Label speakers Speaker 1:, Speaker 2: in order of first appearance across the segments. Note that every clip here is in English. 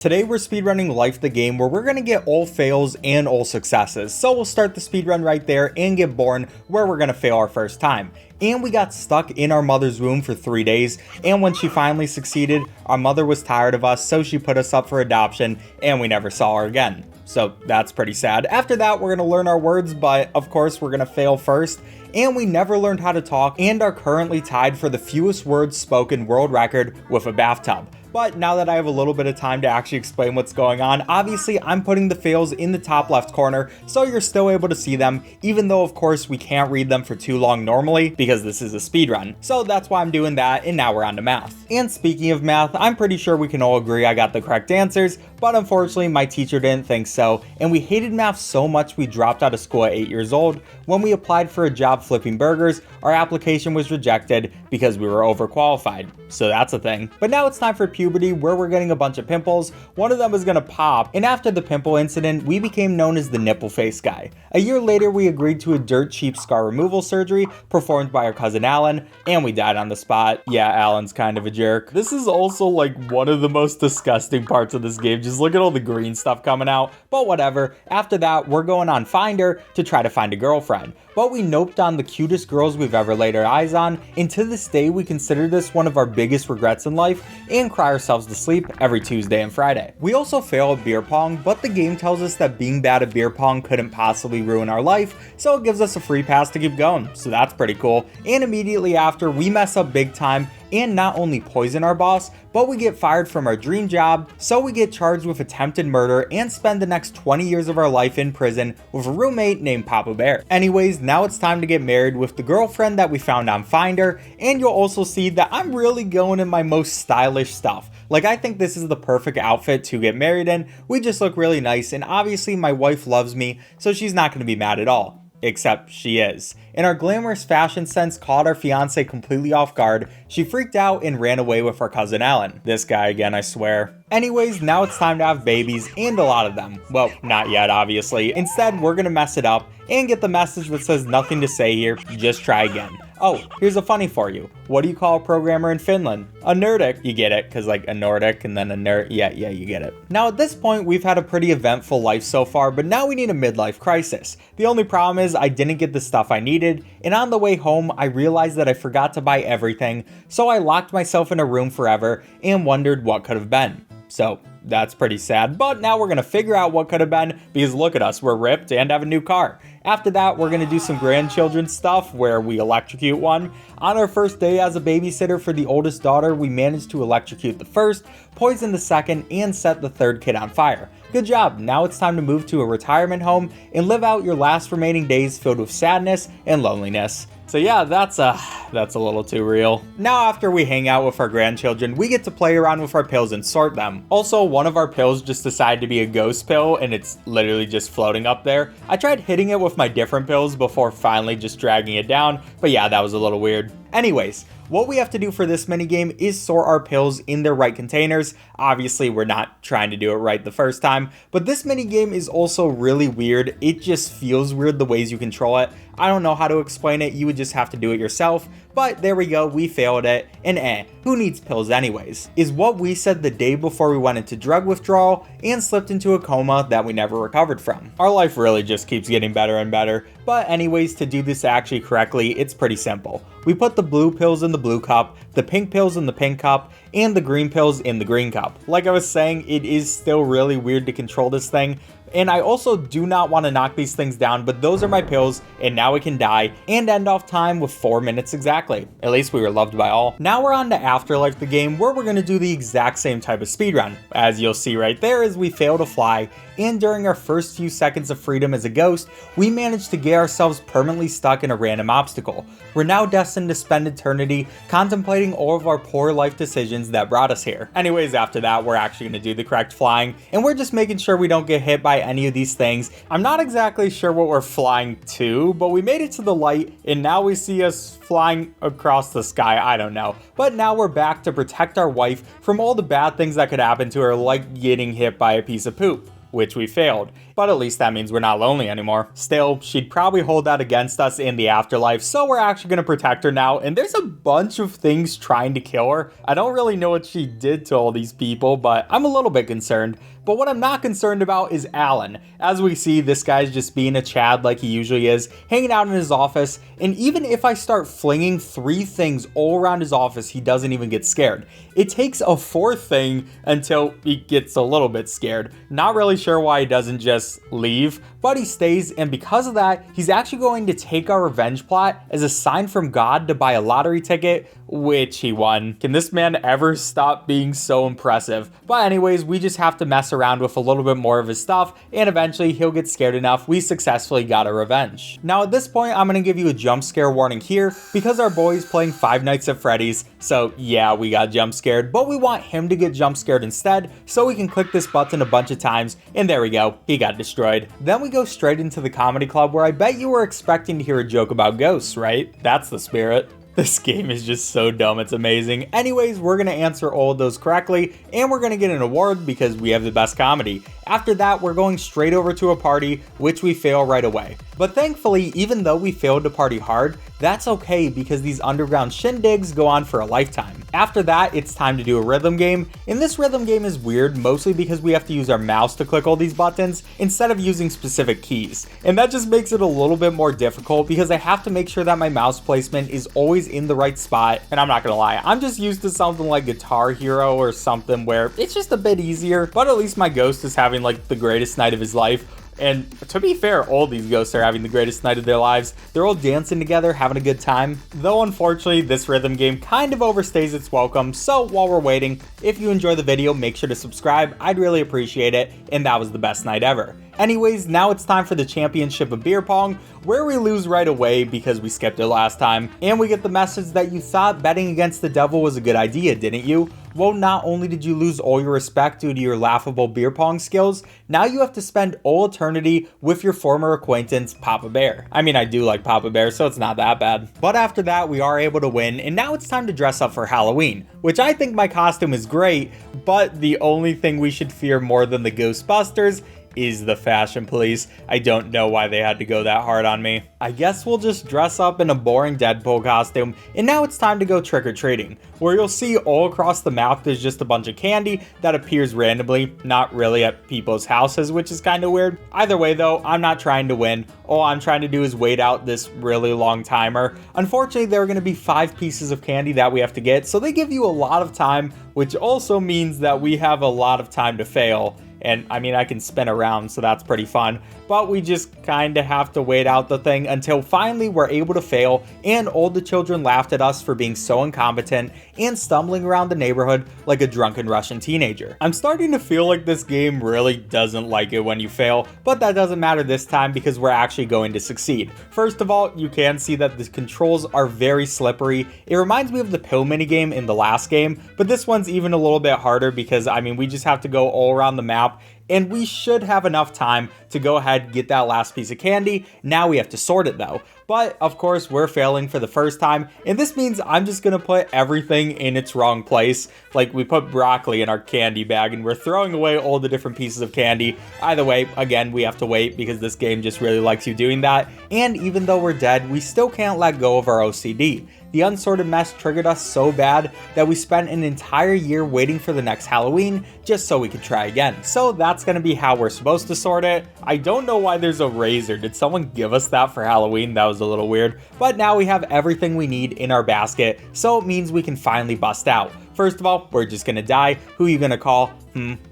Speaker 1: Today we're speedrunning Life the Game, where we're gonna get all fails and all successes. So we'll start the speedrun right there and get born, where we're gonna fail our first time. And we got stuck in our mother's womb for 3 days, and when she finally succeeded, our mother was tired of us, so she put us up for adoption, and we never saw her again. So that's pretty sad. After that, we're gonna learn our words, but of course we're gonna fail first. And we never learned how to talk, and are currently tied for the fewest words spoken world record with a bathtub. But now that I have a little bit of time to actually explain what's going on, obviously I'm putting the fails in the top left corner, so you're still able to see them, even though of course we can't read them for too long normally, because this is a speedrun. So that's why I'm doing that, and now we're on to math. And speaking of math, I'm pretty sure we can all agree I got the correct answers, but unfortunately my teacher didn't think so, and we hated math so much we dropped out of school at 8 years old. When we applied for a job flipping burgers, our application was rejected because we were overqualified. So that's a thing. But now it's time for puberty, where we're getting a bunch of pimples. One of them is gonna pop, and after the pimple incident, we became known as the nipple face guy. A year later, we agreed to a dirt cheap scar removal surgery performed by our cousin Alan, and we died on the spot. Yeah, Alan's kind of a jerk. This is also like one of the most disgusting parts of this game. Just look at all the green stuff coming out, but whatever. After that, we're going on Finder to try to find a girlfriend. But we noped on the cutest girls we've ever laid our eyes on, and to this day we consider this one of our biggest regrets in life, and cry ourselves to sleep every Tuesday and Friday. We also fail at beer pong, but the game tells us that being bad at beer pong couldn't possibly ruin our life, so it gives us a free pass to keep going, so that's pretty cool. And immediately after, we mess up big time, and not only poison our boss, but we get fired from our dream job, so we get charged with attempted murder and spend the next 20 years of our life in prison with a roommate named Papa Bear. Anyways, now it's time to get married with the girlfriend that we found on Finder, and you'll also see that I'm really going in my most stylish stuff. Like, I think this is the perfect outfit to get married in. We just look really nice, and obviously my wife loves me, so she's not going to be mad at all. Except she is. And our glamorous fashion sense caught our fiance completely off guard. She freaked out and ran away with our cousin Alan. This guy again, I swear. Anyways, now it's time to have babies, and a lot of them. Well, not yet, obviously. Instead, we're gonna mess it up and get the message that says nothing to say here, just try again. Oh, here's a funny for you. What do you call a programmer in Finland? A Nordic. You get it, because like a Nordic and then a nerd. Yeah, you get it. Now at this point, we've had a pretty eventful life so far, but now we need a midlife crisis. The only problem is I didn't get the stuff I needed, and on the way home, I realized that I forgot to buy everything, so I locked myself in a room forever and wondered what could have been. So that's pretty sad, but now we're gonna figure out what could have been, because look at us, we're ripped and have a new car. After that, we're gonna do some grandchildren stuff where we electrocute one. On our first day as a babysitter for the oldest daughter, we managed to electrocute the first, poison the second, and set the third kid on fire. Good job, now it's time to move to a retirement home and live out your last remaining days filled with sadness and loneliness. So yeah, that's a little too real. Now after we hang out with our grandchildren, we get to play around with our pills and sort them. Also, one of our pills just decided to be a ghost pill, and it's literally just floating up there. I tried hitting it with my different pills before finally just dragging it down, but yeah, that was a little weird. Anyways, what we have to do for this minigame is sort our pills in their right containers. Obviously, we're not trying to do it right the first time, but this minigame is also really weird. It just feels weird the ways you control it. I don't know how to explain it, you would just have to do it yourself, but there we go, we failed it, and who needs pills anyways? Is what we said the day before we went into drug withdrawal and slipped into a coma that we never recovered from. Our life really just keeps getting better and better, but anyways, to do this actually correctly, it's pretty simple. We put the blue pills in the blue cup, the pink pills in the pink cup, and the green pills in the green cup. Like I was saying, it is still really weird to control this thing, and I also do not want to knock these things down, but those are my pills, and now we can die and end off time with 4 minutes exactly. At least we were loved by all. Now we're on to Afterlife the Game, where we're going to do the exact same type of speedrun. As you'll see right there, is we fail to fly, and during our first few seconds of freedom as a ghost, we managed to get ourselves permanently stuck in a random obstacle. We're now destined to spend eternity contemplating all of our poor life decisions that brought us here. Anyways, after that, we're actually going to do the correct flying, and we're just making sure we don't get hit by any of these things. I'm not exactly sure what we're flying to, but we made it to the light, and now we see us flying across the sky. I don't know. But now we're back to protect our wife from all the bad things that could happen to her, like getting hit by a piece of poop. which we failed. But at least that means we're not lonely anymore. Still, she'd probably hold that against us in the afterlife, so we're actually going to protect her now, and there's a bunch of things trying to kill her. I don't really know what she did to all these people, but I'm a little bit concerned. But what I'm not concerned about is Alan. As we see, this guy's just being a Chad like he usually is, hanging out in his office, and even if I start flinging 3 things all around his office, he doesn't even get scared. It takes a 4th thing until he gets a little bit scared. Not really sure why he doesn't just leave, but he stays, and because of that, he's actually going to take our revenge plot as a sign from God to buy a lottery ticket, which he won. Can this man ever stop being so impressive? But anyways, we just have to mess around with a little bit more of his stuff, and eventually he'll get scared enough we successfully got our revenge. Now at this point, I'm gonna give you a jump scare warning here, because our boy's playing Five Nights at Freddy's, so yeah, we got jump scared, but we want him to get jump scared instead, so we can click this button a bunch of times, and there we go, he got destroyed. Then we go straight into the comedy club, where I bet you were expecting to hear a joke about ghosts, right? That's the spirit. This game is just so dumb, it's amazing. Anyways, we're gonna answer all of those correctly, and we're gonna get an award because we have the best comedy. After that, we're going straight over to a party, which we fail right away. But thankfully, even though we failed to party hard, that's okay because these underground shindigs go on for a lifetime. After that, it's time to do a rhythm game, and this rhythm game is weird mostly because we have to use our mouse to click all these buttons instead of using specific keys. And that just makes it a little bit more difficult because I have to make sure that my mouse placement is always in the right spot, and I'm not gonna lie, I'm just used to something like Guitar Hero or something where it's just a bit easier, but at least my ghost is having like the greatest night of his life. And to be fair, all these ghosts are having the greatest night of their lives. They're all dancing together, having a good time. Though unfortunately, this rhythm game kind of overstays its welcome, so while we're waiting, if you enjoy the video, make sure to subscribe. I'd really appreciate it, and that was the best night ever. Anyways, now it's time for the championship of beer pong, where we lose right away because we skipped it last time, and we get the message that you thought betting against the devil was a good idea, didn't you? Well, not only did you lose all your respect due to your laughable beer pong skills, now you have to spend all eternity with your former acquaintance, Papa Bear. I mean, I do like Papa Bear, so it's not that bad. But after that, we are able to win, and now it's time to dress up for Halloween, which I think my costume is great, but the only thing we should fear more than the Ghostbusters is the fashion police. I don't know why they had to go that hard on me. I guess we'll just dress up in a boring Deadpool costume, and now it's time to go trick-or-treating, where you'll see all across the map there's just a bunch of candy that appears randomly, not really at people's houses, which is kind of weird. Either way though, I'm not trying to win. All I'm trying to do is wait out this really long timer. Unfortunately, there are going to be 5 pieces of candy that we have to get, so they give you a lot of time, which also means that we have a lot of time to fail. And I mean, I can spin around, so that's pretty fun, but we just kind of have to wait out the thing until finally we're able to fail, and all the children laughed at us for being so incompetent and stumbling around the neighborhood like a drunken Russian teenager. I'm starting to feel like this game really doesn't like it when you fail, but that doesn't matter this time because we're actually going to succeed. First of all, you can see that the controls are very slippery. It reminds me of the pill minigame in the last game, but this one's even a little bit harder because, I mean, we just have to go all around the map, and we should have enough time to go ahead and get that last piece of candy. Now we have to sort it though. But of course, we're failing for the first time, and this means I'm just gonna put everything in its wrong place. Like, we put broccoli in our candy bag and we're throwing away all the different pieces of candy. Either way, again, we have to wait because this game just really likes you doing that. And even though we're dead, we still can't let go of our OCD. The unsorted mess triggered us so bad that we spent an entire year waiting for the next Halloween just so we could try again. So that's gonna be how we're supposed to sort it. I don't know why there's a razor. Did someone give us that for Halloween? That was a little weird. But now we have everything we need in our basket, so it means we can finally bust out. First of all, we're just gonna die. Who are you gonna call?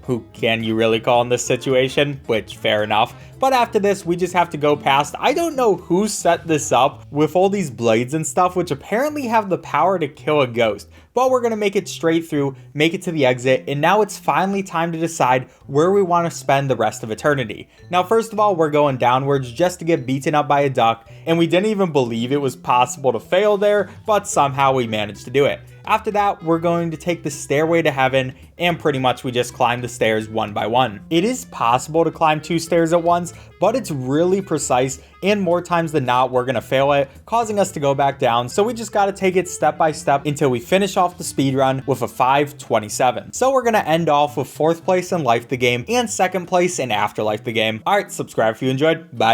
Speaker 1: Who can you really call in this situation? Which, fair enough. But after this, we just have to go past. I don't know who set this up with all these blades and stuff, which apparently have the power to kill a ghost. But we're gonna make it straight through, make it to the exit, and now it's finally time to decide where we want to spend the rest of eternity. Now, first of all, we're going downwards just to get beaten up by a duck, and we didn't even believe it was possible to fail there, but somehow we managed to do it. After that, we're going to take the stairway to heaven, and pretty much we just climb the stairs one by one. It is possible to climb 2 stairs at once, but it's really precise, and more times than not, we're gonna fail it, causing us to go back down. So we just gotta take it step by step until we finish off the speedrun with a 5:27. So we're gonna end off with 4th place in Life the Game and 2nd place in Afterlife the Game. Alright, subscribe if you enjoyed. Bye.